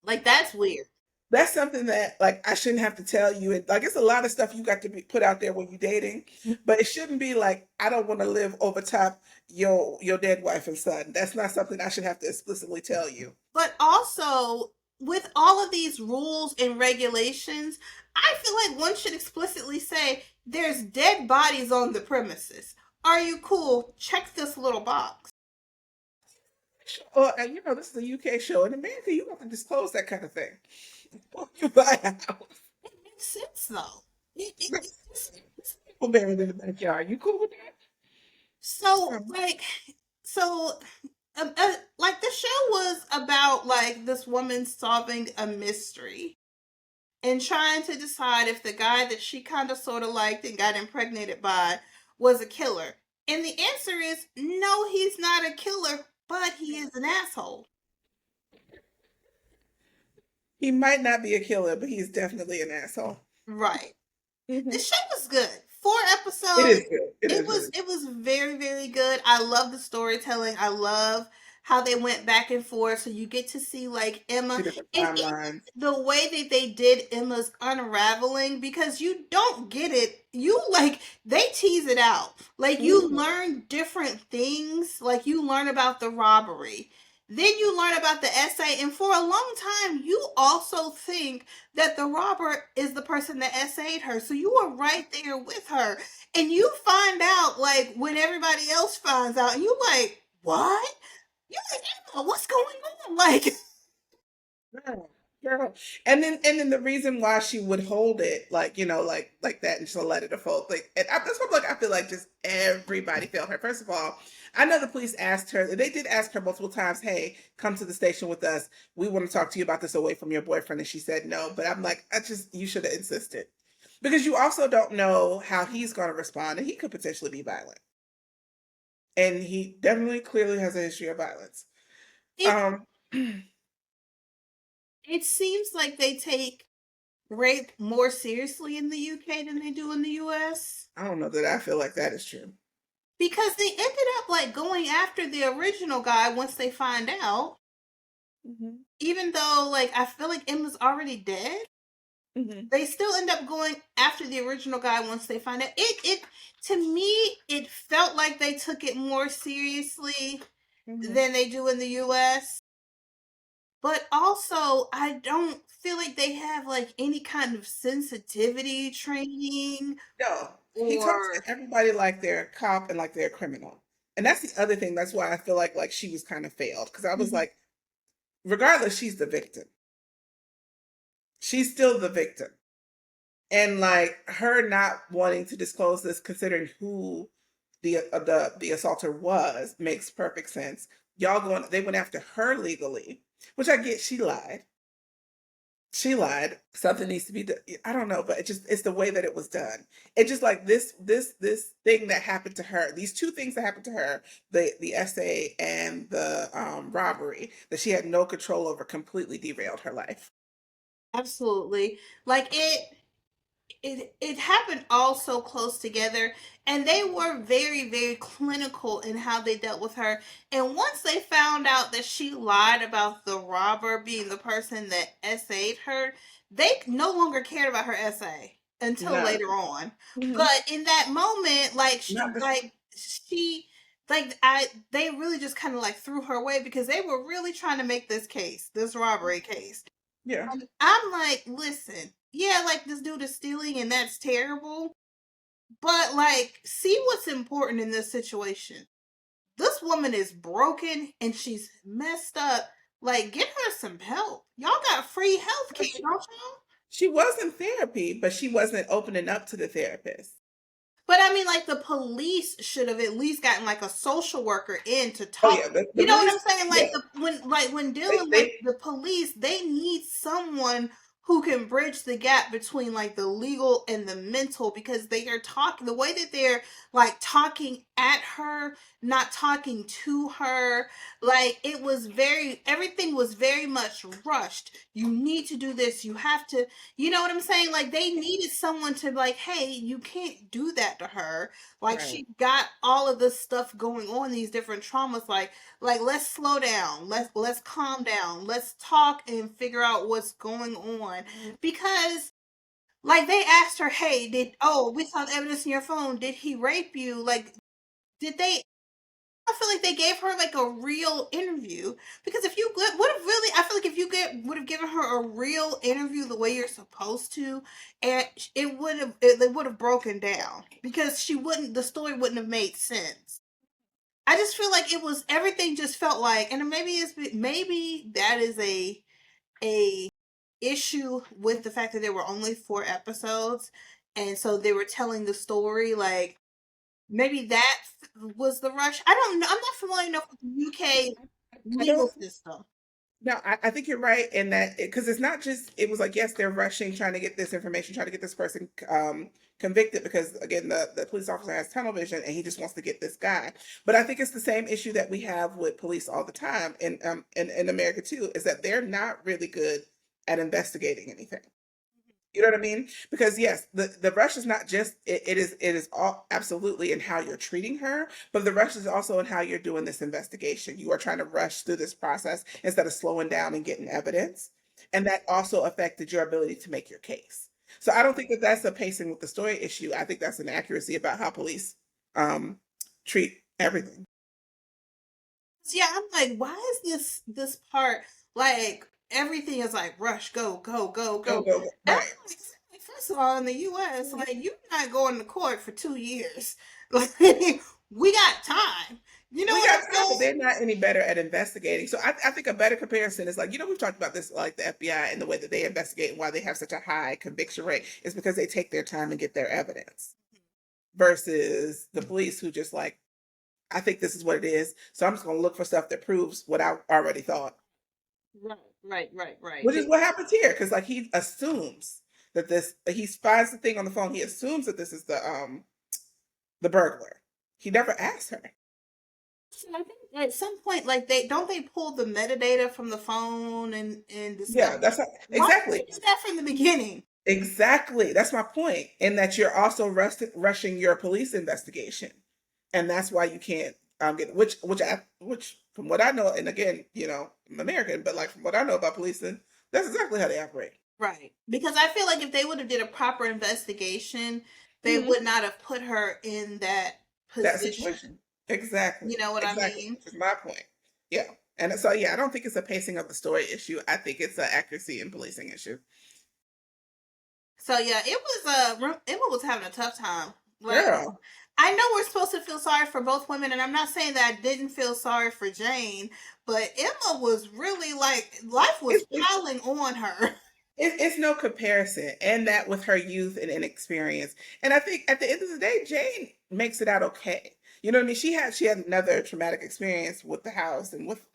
Like, that's weird. That's something that like I shouldn't have to tell you. And like, it's a lot of stuff you got to be put out there when you're dating, but it shouldn't be like I don't want to live over top your dead wife and son. That's not something I should have to explicitly tell you. But also, with all of these rules and regulations, I feel like one should explicitly say there's dead bodies on the premises. Are you cool? Check this little box. Well, and you know, this is a UK show. In America, you don't have to disclose that kind of thing. When you buy a house, It makes sense though. there's people buried in the backyard. You cool with So that? like, so like the show was about like this woman solving a mystery and trying to decide if the guy that she kind of sort of liked and got impregnated by was a killer. And the answer is no, he's not a killer, but he is an asshole. He might not be a killer, but he's definitely an asshole. Right. The Hmm. show was good. 4 It episodes. is good. It is really It was very very good. I love the storytelling. I love how they went back and forth so you get to see like Emma two different and even timelines. the way that they did Emma's unraveling because you don't get it. You like they tease it out. Like you Mhm. learn different things. Like you learn about the robbery. Then you learn about the essay and for a long time you also think that the robber is the person that essayed her. So you were right there with her. And you find out like when everybody else finds out, and you like, what? You like, Emma, what's going on? Like, Girl, girl. And then the reason why she would hold it like like that and she'll let it unfold like and that's what like I feel like just everybody failed her. First of all, I know the police asked her. They did ask her multiple times, "Hey, come to the station with us. We want to talk to you about this away from your boyfriend." And she said no. But I'm like, I just you should have insisted because you also don't know how he's going to respond, and he could potentially be violent. And he definitely clearly has a history of violence. it Um, it seems like they take rape more seriously in the UK than they do in the US. I don't know that I feel like that is true. Because they ended up like going after the original guy once they find out. Hmm. Even though like I feel like Emma's already dead. Hmm. They still end up going after the original guy once they find out. It to me it felt like they took it more seriously Hmm. than they do in the US. But also I don't feel like they have like any kind of sensitivity training No, he talks to or everybody like they're a cop and like they're a criminal. And that's the other thing. That's why I feel like she was kind of failed because I was Mhm. like, regardless, she's the victim. She's still the victim. And like her not wanting to disclose this, considering who the assaulter was, makes perfect sense. Y'all going? They went after her legally, which I get. She lied. She lied. Something needs to be done. I don't know, but it's the way that it was done. It just like this thing that happened to her. These two things that happened to her, the essay and the robbery that she had no control over, completely derailed her life. absolutely like it it happened all so close together, and they were very very clinical in how they dealt with her. And once they found out that she lied about the robber being the person that SA'd her, they no longer cared about her essay until No. later on. Mhm. But in that moment, Not the, she like I they really just kind of like threw her away because they were really trying to make this case, this robbery case. yeah. I'm like, listen, yeah, like this dude is stealing and that's terrible, but like, see what's important in this situation. This woman is broken and she's messed up. Like, get her some help. Y'all got free health care, She, don't y'all? she was in therapy, but she wasn't opening up to the therapist. But I mean, like the police should have at least gotten like a social worker in to Oh talk. yeah, You the know what police. I'm saying? Yeah, When dealing with they the police, they need someone who can bridge the gap between like the legal and the mental, because they are talking the way that they're like talking at her, not talking to her. Like it was very, everything was very much rushed. You need to do this. You have to, you know what I'm saying? Like they needed someone to like, hey, you can't do that to her. Like right, she got all of this stuff going on, these different traumas. Like let's slow down. Let's calm down. Let's talk and figure out what's going on. Because like they asked her, hey, we found evidence in your phone. Did he rape you? Like did they I feel like they gave her like a real interview, because if you would have really, I feel like if you would have given her a real interview the way you're supposed to, and it would have broken down, because the story wouldn't have made sense. I just feel like it was everything just felt like, and maybe that is a issue with the fact that there were only 4 episodes, and so they were telling the story like maybe that was the rush. I don't know. I'm not familiar enough with the UK I legal don't. system. No, I think you're right in that because it's not just. It was like yes, they're rushing, trying to get this information, trying to get this person convicted because again, the police officer has tunnel vision and he just wants to get this guy. But I think it's the same issue that we have with police all the time in America too, is that they're not really good at investigating anything. You know what I mean? Because yes, the rush is not just it is all absolutely in how you're treating her, but the rush is also in how you're doing this investigation. You are trying to rush through this process instead of slowing down and getting evidence, and that also affected your ability to make your case. So I don't think that that's a pacing with the story issue. I think that's an accuracy about how police um, treat everything. So yeah, I'm like, why is this part like everything is like rush, go, go, go, Go go? go go. And I'm Right. like, first of all, in the US, like you're not going to court for 2 years. Like we got time. You know We what got I'm time, but saying? they're not any better at investigating. So I think a better comparison is like, we've talked about this, like the FBI and the way that they investigate and why they have such a high conviction rate is because they take their time and get their evidence versus the police who just like, I think this is what it is. So I'm just going to look for stuff that proves what I already thought, Right, right. which is what happens here. Cause like he assumes that he finds the thing on the phone. He assumes that this is the burglar. He never asks her. So I think at some point, like they pull the metadata from the phone and Yeah, discover. that's how, Why exactly. didn't they do that from the beginning? Exactly. That's my point. And that you're also rushing your police investigation. And that's why you can't get which from what I know, and again, I'm American, but like from what I know about policing, that's exactly how they operate. Right. Because I feel like if they would have did a proper investigation, they Mhm. would not have put her in that That position. situation. Exactly. You know what I Exactly. mean? Which is my point. Yeah. And so yeah, I don't think it's a pacing of the story issue. I think it's an accuracy in policing issue. So yeah, Emma was having a tough time. Like Girl. I know we're supposed to feel sorry for both women, and I'm not saying that I didn't feel sorry for Jane, but Emma was really like life was It's piling on her. it's no comparison, and that with her youth and inexperience. And I think at the end of the day, Jane makes it out okay. You know what I mean? She had another traumatic experience with the house and with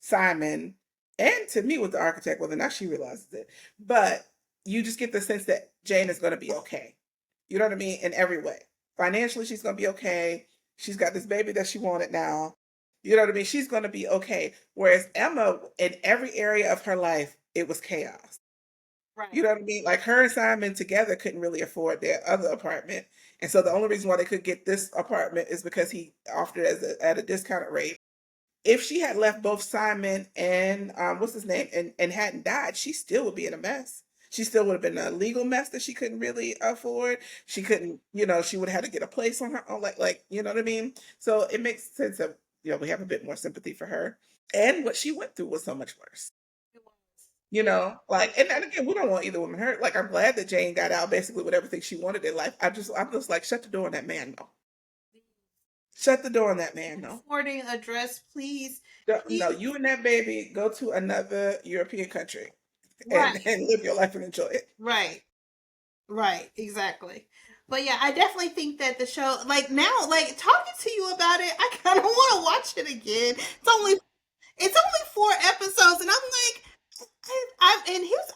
Simon, and to me with the architect, whether or not she realizes it. But you just get the sense that Jane is going to be okay. You know what I mean? In every way, financially, she's going to be okay. She's got this baby that she wanted now. You know what I mean? She's going to be okay. Whereas Emma, in every area of her life, it was chaos. You know what I mean? Like her and Simon together couldn't really afford their other apartment. And so the only reason why they could get this apartment is because he offered it at a discounted rate. If she had left both Simon and what's his name and hadn't died, she still would be in a mess. She still would have been a legal mess that she couldn't really afford. She couldn't, she would have had to get a place on her own, like you know what I mean? So it makes sense that we have a bit more sympathy for her. And what she went through was so much worse. And again, we don't want either woman hurt. Like, I'm glad that Jane got out basically with everything she wanted in life. I'm just like, shut the door on that man, no. Shut the door on that man, no. Forwarding address, please. No, you and that baby go to another European country Right. and live your life and enjoy it. Right, exactly. But yeah, I definitely think that the show, like now, like talking to you about it, I kind of want to watch it again. It's only 4 episodes, and I'm like,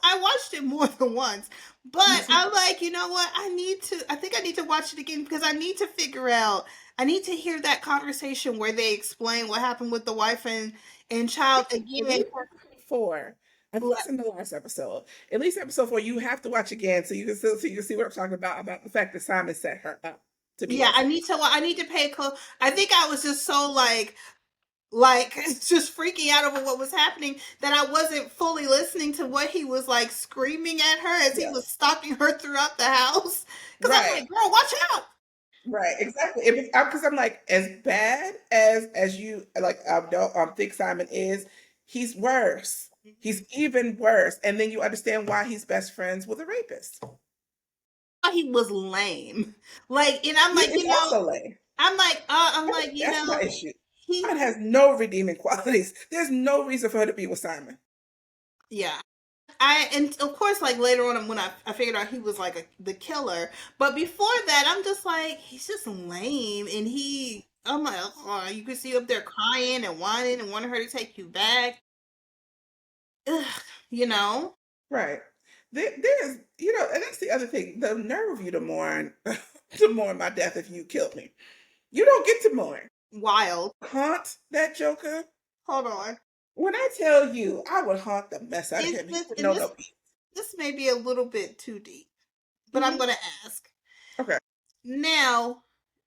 I watched it more than once, but I'm like, you know what? I think I need to watch it again because I need to figure out. I need to hear that conversation where they explain what happened with the wife and child again. 4. I've listened to the last episode. At least episode 4, you have to watch again so you can see what I'm talking about the fact that Simon set her up to be. Yeah, I need to pay close. I think I was just so like just freaking out over what was happening that I wasn't fully listening to what he was like screaming at her as he was stalking her throughout the house. Because I'm like, girl, watch out. Right, exactly. Because I'm like, as bad as you like, think Simon is, he's worse. He's even worse. And then you understand why he's best friends with a rapist. He was lame. Like, and I'm like, lame. I'm like, that's my issue. Simon has no redeeming qualities. There's no reason for her to be with Simon. Yeah. And of course, like later on when I figured out he was like the killer, but before that, I'm just like, he's just lame, and I'm like, oh, you can see you up there crying and whining and wanting her to take you back. Ugh, Right. There's, and that's the other thing. The nerve of you to mourn my death if you killed me. You don't get to mourn. Wild. Haunt that Joker. Hold on. When I tell you, I would haunt the mess out of him. This may be a little bit too deep, but I'm going to ask. Okay. Now,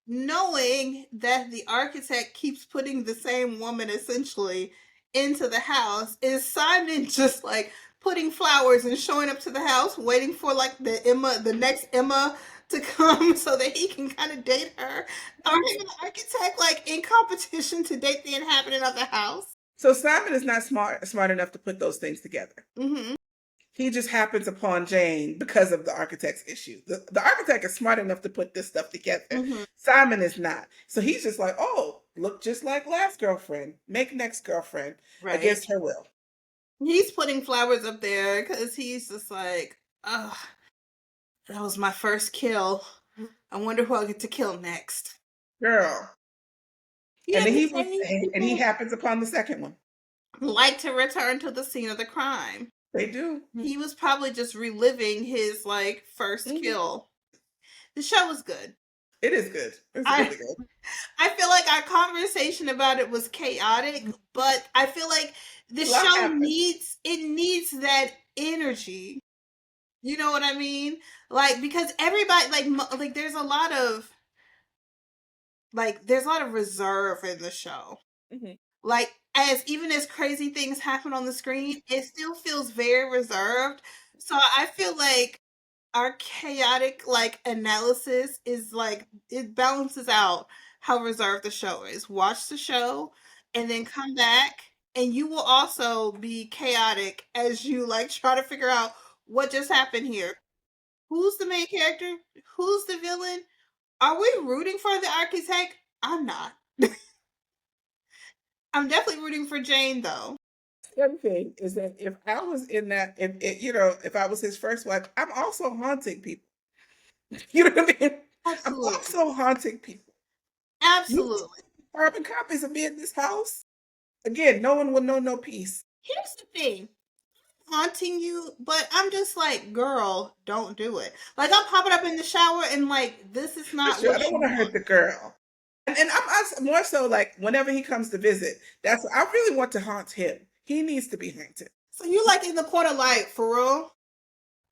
knowing that the architect keeps putting the same woman essentially into the house, is Simon just like putting flowers and showing up to the house, waiting for like the next Emma to come so that he can kind of date her? Are him and the architect like in competition to date the inhabitant of the house? So Simon is not smart enough to put those things together. Mm-hmm. He just happens upon Jane because of the architect's issue. The architect is smart enough to put this stuff together. Mm-hmm. Simon is not. So he's just like, oh, look just like last girlfriend. Make next girlfriend against her will. He's putting flowers up there because he's just like, oh, that was my first kill. I wonder who I'll get to kill next. Girl. And then he happens upon the second one. Like to return to the scene of the crime. They do. He was probably just reliving his like first kill. The show was good. It is good. It's really good. I feel like our conversation about it was chaotic, but I feel like the show needs that energy. You know what I mean? Like, because everybody like there's a lot of reserve in the show. Mm-hmm. Like, even as crazy things happen on the screen, it still feels very reserved. So I feel like our chaotic like analysis is like, it balances out how reserved the show is. Watch the show and then come back, and you will also be chaotic as you like try to figure out what just happened here. Who's the main character? Who's the villain? Are we rooting for the architect? I'm not. I'm definitely rooting for Jane, though. The other thing is that if I was in that, if I was his first wife, I'm also haunting people. You know what I mean? Absolutely. I'm also haunting people. Absolutely. Carbon copies of me in this house. Again, no one will know no peace. Here's the thing. Haunting you, but I'm just like, girl, don't do it. Like, I'm popping up in the shower and like, this is not what I don't want to hurt the girl. And I'm more so like, whenever he comes to visit, I really want to haunt him. He needs to be haunted. So you like in the corner, like, for real?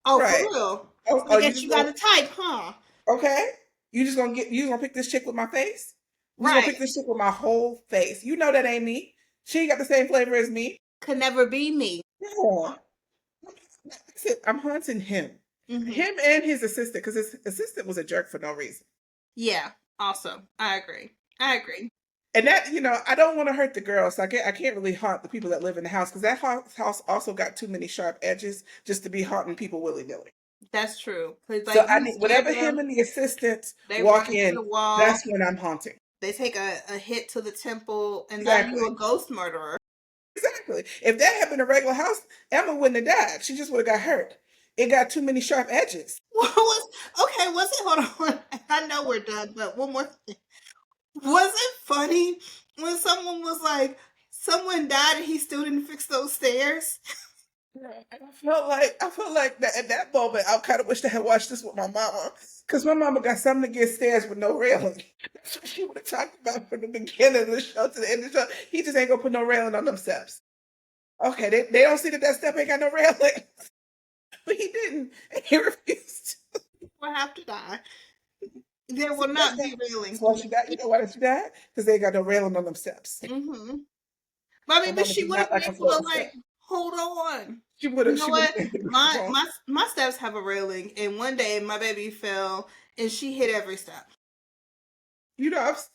Oh, for Right. real? Oh, So oh, I you guess just you got gonna a type, huh? okay? You just gonna pick this chick with my face? You just gonna Right. pick this chick with my whole face? You know that ain't me. She ain't got the same flavor as me. Could never be me. Yeah. That's it. I'm hunting him. Hmm. Him and his assistant, because his assistant was a jerk for no reason. Yeah. Also, I agree. I agree. And that, I don't want to hurt the girls. So I can't really haunt the people that live in the house because that house also got too many sharp edges just to be haunting people willy nilly. That's true. Cause So like I you need scare whenever him them, and the assistants they run walk into in, the wall. that's when I'm haunting. They take a hit to the temple, and now you Exactly. a ghost murderer. Exactly. If that had been a regular house, Emma wouldn't have died. She just would have got hurt. It got too many sharp edges. What was okay? Was it? Hold on. I know we're done, but one more thing. Was it funny when someone was like, someone died and he still didn't fix those stairs? Yeah, and I felt like that at that moment. I kind of wish I had watched this with my mama, because my mama got something against stairs with no railing. That's what she would have talked about from the beginning of the show to the end of the show. He just ain't gonna put no railing on them steps. Okay, they don't see that step ain't got no railing, but he didn't, and he refused. Will have to die. There will That's not be railing. why she died. You know why she died? Because they ain't got no railing on them steps. Mm-hmm. But I My mean, but mama she did would have not been like a able to floating like step. hold on. She would You have. know She would what? have. My steps have a railing, and one day my baby fell and she hit every step.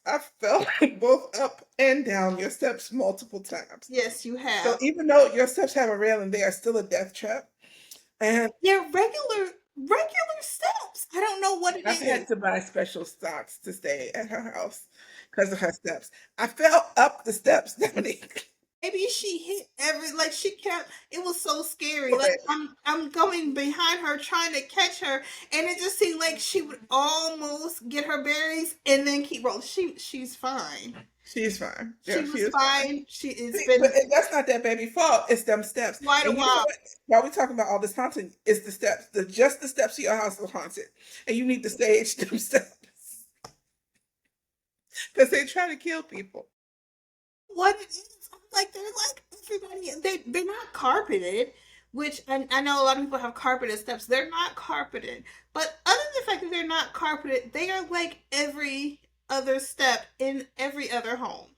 I've fell both up and down your steps multiple times. Yes, you So have. even though your steps have a railing, they are still a death trap. And They're regular steps. I don't know what it I've is. had to buy special socks to stay at her house because of her steps. I fell up the steps, Dominique. Maybe she hit every like she kept it was so scary. Like Okay. I'm going behind her trying to catch her and it just seemed like she would almost get her berries and then keep rolling. She's fine. She's fine. She Yeah, she was is fine. fine. It's See, but been that's not that baby fault. It's them steps. quite a And you know while. what? While we're talking about all this haunting, it's the steps. Just the steps to your house are haunted. And you need to stage them steps. Because they try to kill people. What it is. I'm like they're like everybody they're not carpeted, which I know a lot of people have carpeted steps. They're not carpeted. But other than the fact that they're not carpeted, they are like every other step in every other home.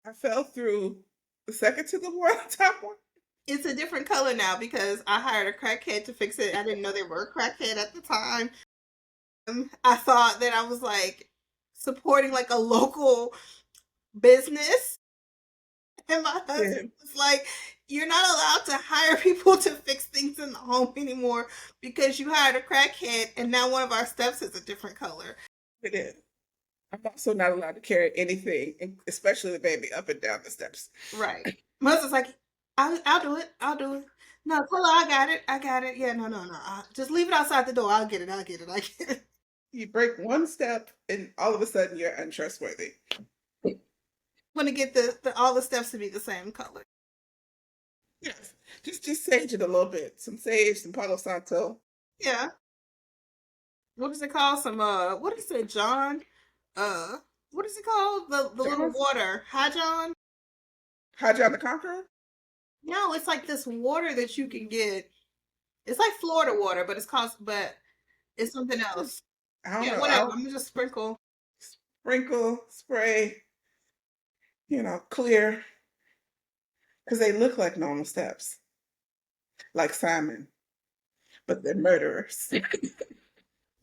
I fell through the second to the top one. It's a different color now because I hired a crackhead to fix it. I didn't know they were a crackhead at the time. I thought that I was like supporting like a local business. And my Yeah. husband was like, you're not allowed to hire people to fix things in the home anymore because you hired a crackhead and now one of our steps is a different color. It is. I'm also not allowed to carry anything, especially the baby, up and down the steps. Right. My husband's like, I'll do it. I'll do it. No, tell her I got it. I got it. Yeah, no. Just leave it outside the door. I'll get it. I get it. You break one step, and all of a sudden you're untrustworthy. Want to get the all the steps to be the same color. Yes, just sage it a little bit. Some sage, some Palo Santo. Yeah. What is it called? Some what is it, John? What is it called? The little water. Hi, John. Hydron the Conqueror. No, it's like this water that you can get. It's like Florida water, but it's something else. I don't Yeah, know. whatever. I'll I'm gonna just sprinkle. sprinkle, spray, clear, because they look like normal steps, like Simon, but they're murderers.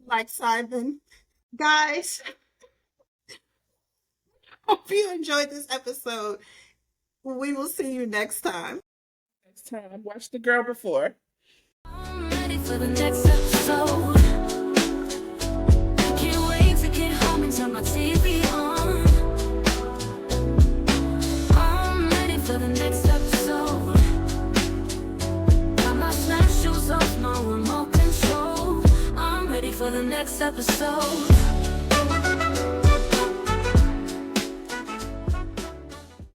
Like Simon. Guys, hope you enjoyed this episode. We will see you next time. Next time, watch The Girl Before. I'm ready for the next episode. Can't wait to get home and turn my TV on. I'm ready for the next episode. Got my snap shoes off, no remote control. I'm ready for the next episode.